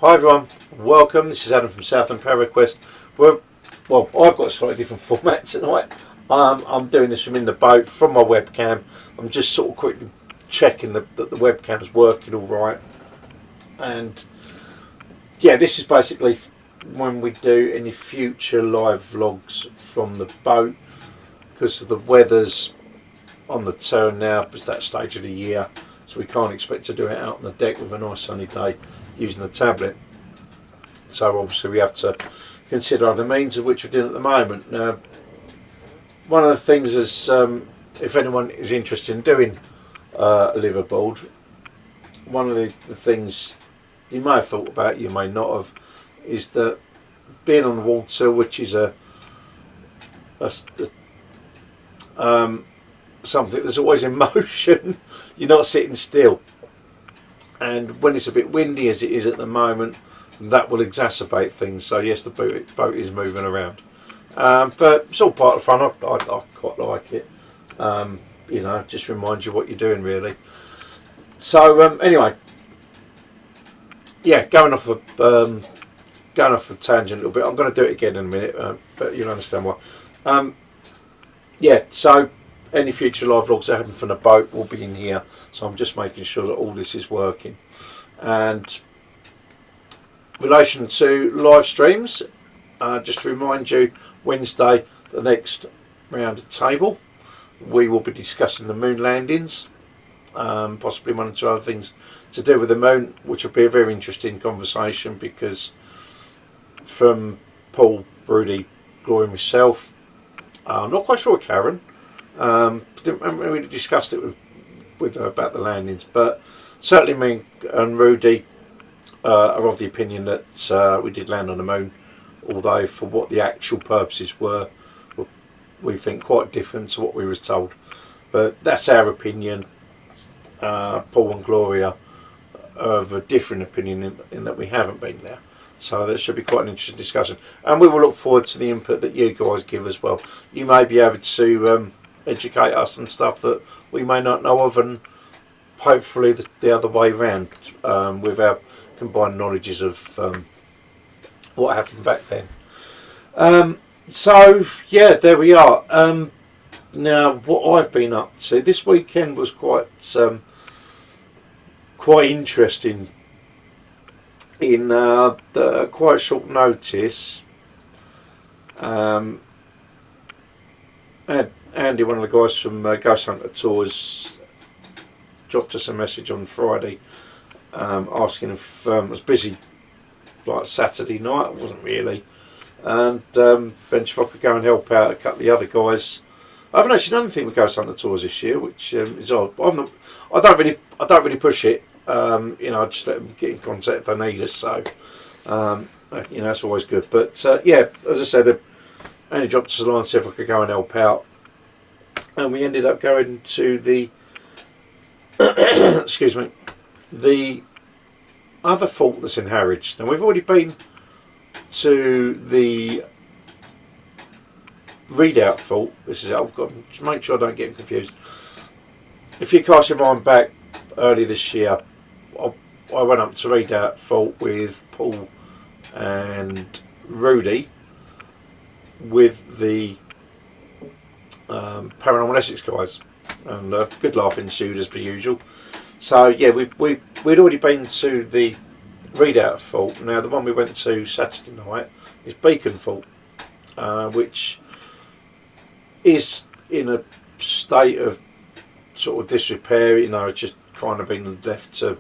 Hi everyone, welcome. This is Adam from Southern Power Request. Well, I've got a slightly different format tonight. I'm doing this from in the boat from my webcam. I'm just sort of quickly checking that the webcam's working all right. And yeah, this is basically when we do any future live vlogs from the boat, because the weather's on the turn now. It's that stage of the year, so we can't expect to do it out on the deck with a nice sunny day using the tablet. So obviously we have to consider other means, of which we're doing at the moment. Now, one of the things is, if anyone is interested in doing a liveaboard, one of the things you may have thought about, you may not have, is that being on the water, which is something that's always in motion, you're not sitting still. And when it's a bit windy, as it is at the moment, that will exacerbate things. So yes, the boat is moving around, but it's all part of the fun. I quite like it. You know, just reminds you what you're doing, really. So anyway, yeah, going off the tangent a little bit. I'm going to do it again in a minute, but you'll understand why. Yeah, so any future live vlogs that happen from the boat will be in here. So I'm just making sure that all this is working. And in relation to live streams, just to remind you, Wednesday, the next round of table, we will be discussing the moon landings, possibly one or two other things to do with the moon, which will be a very interesting conversation, because from Paul, Rudy, Gloria and myself, I'm not quite sure Karen, haven't really discussed it with her about the landings, but certainly me and Rudy are of the opinion that we did land on the moon, although for what the actual purposes were, we think quite different to what we was told. But that's our opinion. Paul and Gloria are of a different opinion in that we haven't been there. So that should be quite an interesting discussion, and we will look forward to the input that you guys give as well. You may be able to educate us on stuff that we may not know of, and hopefully the other way round, with our combined knowledges of what happened back then. So yeah, there we are. Now, what I've been up to this weekend was quite interesting. In the quite short notice, Andy, one of the guys from Ghost Hunter Tours, dropped us a message on Friday asking if I was busy like Saturday night. I wasn't really, and if I could go and help out a couple of the other guys. I haven't actually done anything with Ghost Hunter Tours this year, which is odd. But I don't really push it. You know, I just let them get in contact if they need us. So you know, that's always good. But yeah, as I said, Andy dropped us a line to see if I could go and help out, and we ended up going to the excuse me, the other fault that's in Harwich. Now, we've already been to the Readout fault. This is it. I've got to make sure I don't get them confused. If you cast your mind back early this year, I went up to Readout fault with Paul and Rudy with the Paranormal Essex guys, and good laugh ensued as per usual. So yeah, we'd already been to the Readout fault. Now the one we went to Saturday night is Beacon fault, which is in a state of sort of disrepair. You know, it's just kind of been left to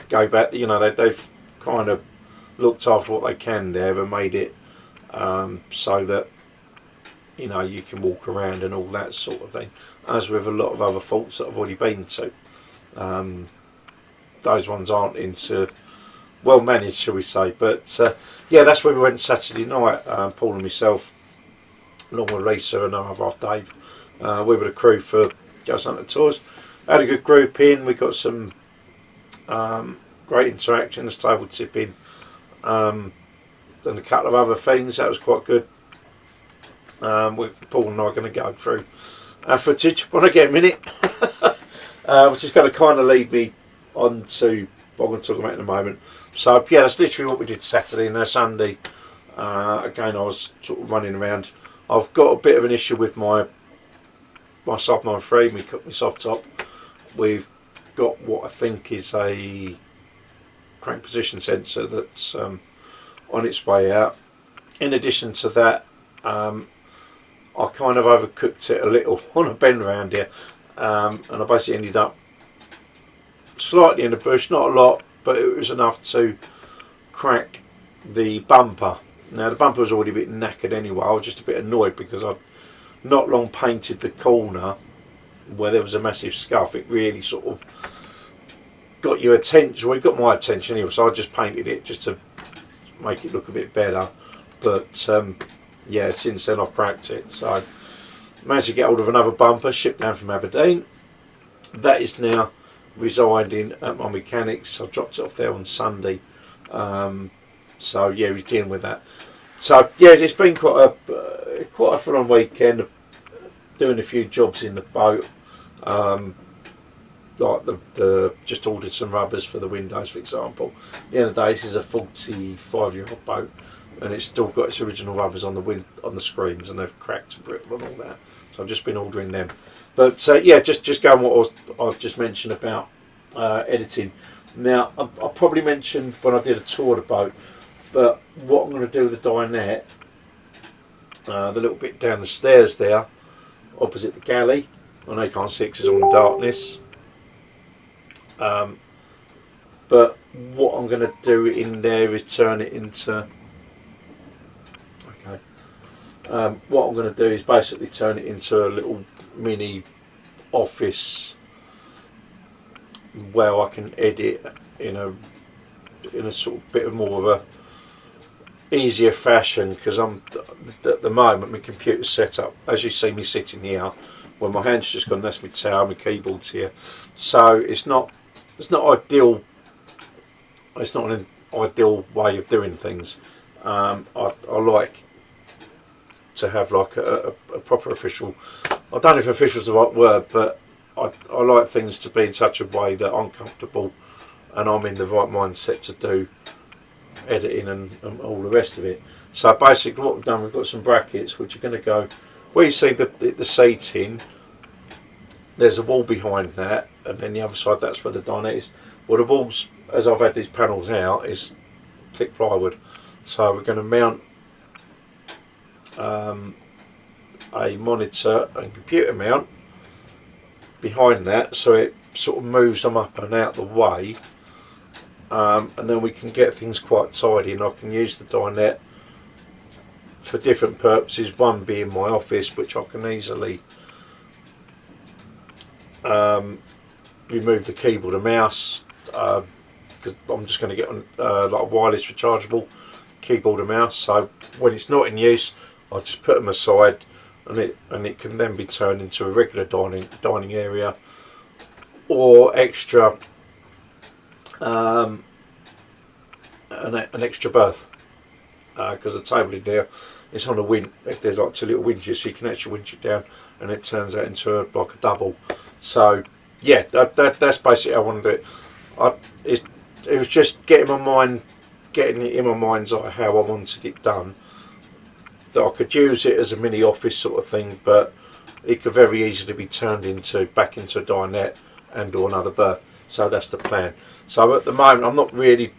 go back. You know, they've kind of looked after what they can there and made it so that, you know, you can walk around and all that sort of thing, as with a lot of other faults that I've already been to. Those ones aren't into well managed, shall we say. But yeah, that's where we went Saturday night, Paul and myself, along with Lisa and our other half Dave. We were the crew for Ghost Hunter Tours. Had a good group in. We got some great interactions, table tipping, and a couple of other things. That was quite good. Paul and I are going to go through our footage when I get a minute, which is going to kind of lead me on to I'm going to talk about in a moment. So yeah, that's literally what we did Saturday. And now Sunday, again, I was sort of running around. I've got a bit of an issue with my sub 93, my soft top. We've got what I think is a crank position sensor that's on its way out. In addition to that, I kind of overcooked it a little on a bend around here, and I basically ended up slightly in the bush, not a lot, but it was enough to crack the bumper. Now the bumper was already a bit knackered anyway. I was just a bit annoyed because I'd not long painted the corner where there was a massive scuff. It really sort of got your attention. Well, it got my attention anyway, so I just painted it just to make it look a bit better. But yeah, since then I've cracked it. So managed to get hold of another bumper, shipped down from Aberdeen. That is now residing at my mechanics. I dropped it off there on Sunday. So yeah, we're dealing with that. So yeah, it's been quite a full-on weekend, doing a few jobs in the boat. Like the just ordered some rubbers for the windows, for example. At the end of the day, this is a 45-year-old boat, and it's still got its original rubbers on the screens, and they've cracked and brittle and all that. So I've just been ordering them. But yeah, just going what I've just mentioned about editing. Now I probably mentioned when I did a tour of the boat, but what I'm going to do with the dinette, the little bit down the stairs there, opposite the galley. I know you can't see it because it's all in darkness. But what I'm going to do in there is turn it into. Okay. What I'm going to do is basically turn it into a little mini office where I can edit in a sort of bit of more of a easier fashion, because I'm at the moment my computer's set up as you see me sitting here, where my hand's just gone. That's my tower, my keyboard's here, so it's not ideal. It's not an ideal way of doing things. I like to have like a proper official. I don't know if official is the right word, but I like things to be in such a way that I'm comfortable and I'm in the right mindset to do editing and all the rest of it. So basically what we've done, we've got some brackets which are going to go where you see the seating. There's a wall behind that, and then the other side, that's where the dinette is. Well, the walls, as I've had these panels out, is thick plywood, so we're going to mount a monitor and computer mount behind that, so it sort of moves them up and out the way, and then we can get things quite tidy, and I can use the dinette for different purposes, one being my office, which I can easily remove the keyboard and mouse, because I'm just going to get on like a wireless rechargeable keyboard and mouse, so when it's not in use I just put them aside, and it can then be turned into a regular dining area or extra an extra berth, because the table in there, it's on a winch. There's like two little winches, so you can actually winch it down and it turns out into like a double. So yeah, that's basically how I want to do it. It was just getting it in my mind's eye how I wanted it done, that I could use it as a mini office sort of thing, but it could very easily be turned back into a dinette and or another berth. So that's the plan. So at the moment I'm not really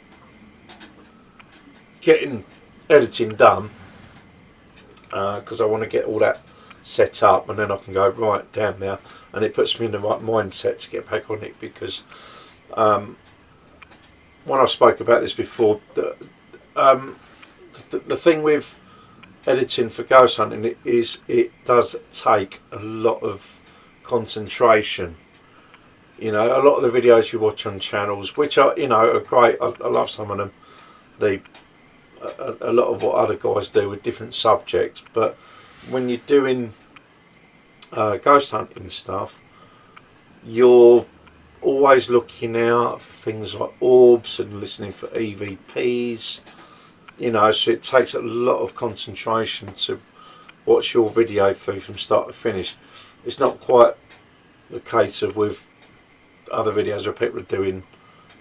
getting editing done, because I want to get all that set up, and then I can go right down now, and it puts me in the right mindset to get back on it, because when I spoke about this before, the thing with editing for ghost hunting is it does take a lot of concentration. You know, a lot of the videos you watch on channels, which are, you know, are great, I love some of them, a lot of what other guys do with different subjects, but when you're doing ghost hunting stuff, you're always looking out for things like orbs and listening for EVPs, you know, so it takes a lot of concentration to watch your video through from start to finish. It's not quite the case of with other videos where people are doing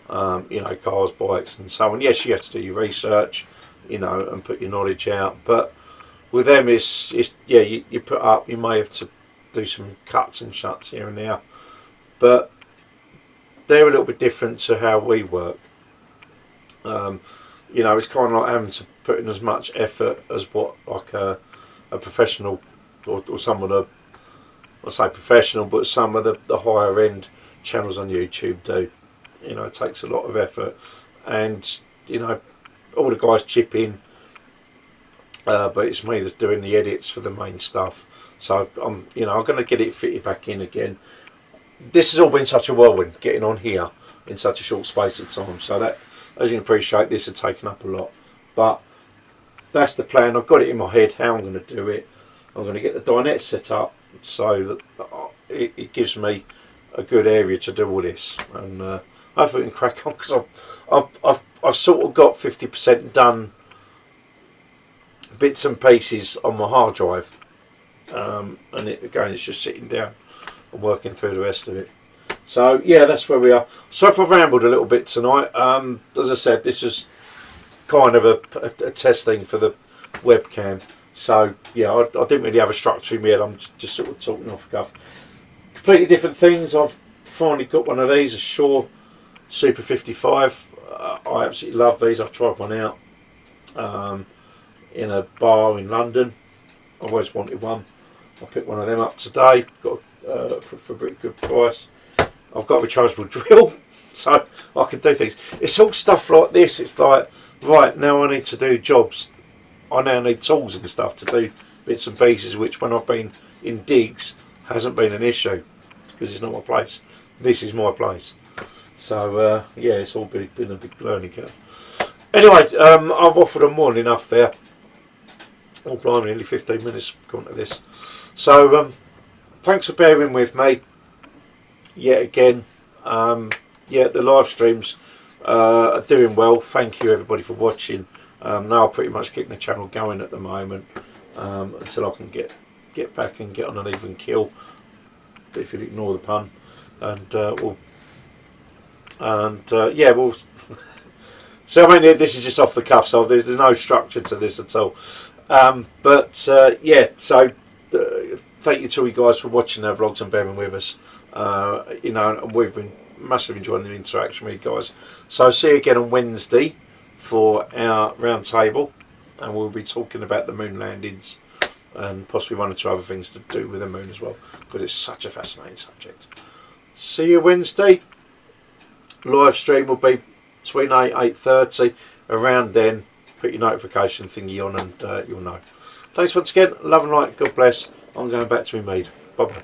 you know, cars, bikes and so on. Yes, you have to do your research, you know, and put your knowledge out, but with them it's yeah, you put up, you may have to do some cuts and shuts here and there, but they're a little bit different to how we work. You know, it's kind of like having to put in as much effort as what like a professional or some of the, I say professional, but some of the higher end channels on YouTube do. You know, it takes a lot of effort, and you know, all the guys chip in, but it's me that's doing the edits for the main stuff. So I'm, you know, I'm going to get it fitted back in again. This has all been such a whirlwind getting on here in such a short space of time. So that, as you can appreciate, this has taken up a lot, but that's the plan. I've got it in my head how I'm going to do it. I'm going to get the dinette set up so that it gives me a good area to do all this, and hopefully we can crack on, because I've sort of got 50% done bits and pieces on my hard drive, and it again it's just sitting down and working through the rest of it. So yeah, that's where we are. So if I've rambled a little bit tonight, as I said, this is kind of a test thing for the webcam. So yeah, I didn't really have a structure in my head. I'm just sort of talking off the cuff. Completely different things. I've finally got one of these, a Shaw Super 55. I absolutely love these. I've tried one out in a bar in London. I've always wanted one. I picked one of them up today. Got for a pretty good price. I've got a rechargeable drill, so I can do things. It's all stuff like this. It's like, right, now I need to do jobs. I now need tools and stuff to do bits and pieces, which when I've been in digs hasn't been an issue, because it's not my place. This is my place. So yeah, it's all been a big learning curve. Anyway, I've offered them more than enough there. Oh blimey, nearly 15 minutes going to this. So thanks for bearing with me yet again. Yeah, the live streams are doing well. Thank you everybody for watching. Now I'm pretty much keeping the channel going at the moment, until I can get back and get on an even kill, if you ignore the pun, and yeah, we'll so I mean, this is just off the cuff, so there's no structure to this at all, but yeah, so thank you to you guys for watching our vlogs and bearing with us. You know, and we've been massively enjoying the interaction with you guys. So see you again on Wednesday for our round table, and we'll be talking about the moon landings and possibly one or two other things to do with the moon as well, because it's such a fascinating subject. See you Wednesday. Live stream will be between 8:30. Around then, put your notification thingy on, and you'll know. Thanks once again. Love and light. God bless. I'm going back to my mead. Bye bye.